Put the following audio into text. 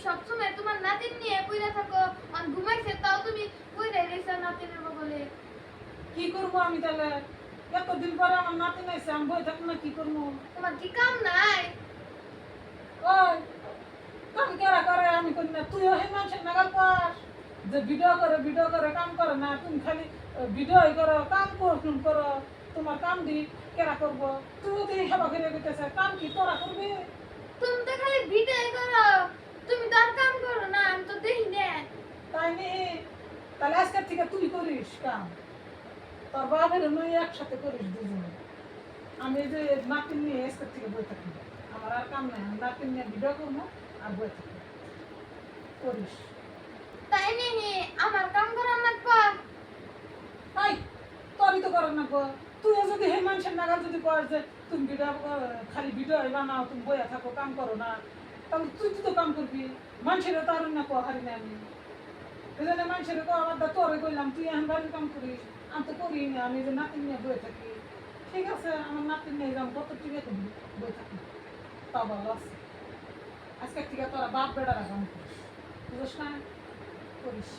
সবসময় তোমার নাতিন নিয়ে পইরা থাকো আর ঘুমাইছে তাও তুমি পইরা রইছো নাতিনের বগলে। কি করবো আমি তাহলে? এতদিন পরে আমার নাতি নাইছে, আমি বই থাকবো না, কি করবো? তোমার কি কাম নাই? ওই কাম কেরা করে, আমি করি না? তুইও হে মানুষের নাগাল পাস যে ভিডিও করে কাম করে না? তুমি খালি ভিডিও করো, কাম করো। তোমার কাম দি কেরা করবো? তুইও তো এই হেবা করে গেতেছে, কাম কি তোরা করবি? তুমি তো খালি ভিডিও করো, তুমি তো আর কাম করো না, আমি তো দেখি না। তাই নি? তাহলে আজকের থেকে তুই করিস কাম, তোর বাপের নই একসাথে করিস দুজনে। আমি এই যে নাতিন নিয়ে আজকের থেকে বই থাকি, আমার আর কাম নাই, আমি নাতিন নিয়ে ভিডিও করবো আর বই থাকি, করিস। তাই নিহি আমার কাম করার লাগবা। তাই তোরই তো করার না গো। তুইও যদি হে মানুষের নাগাল যদি কর যে তুমি ভিডিও খালি ভিডিও বানাও, তুমি বইয়া থাকো, কাম করো না, তাহলে তুই তো কাম করবি। মানুষের তো আর না হারি না আমি, এই জন্য মানুষের তো আবার তোরে কইলাম তুই এখন বাড়ির কাম করিস, আমি তো করি না, আমি যে নাতিন নিয়ে বয়ে থাকি। ঠিক আছে, আমার নাতিন নিয়ে যাম, কত টিকে করবি বই থাকি, তা ভালো আছে। আজকের থেকে তোরা বাপ বেড়ারা কাম করিস, বুঝিস না? করিস।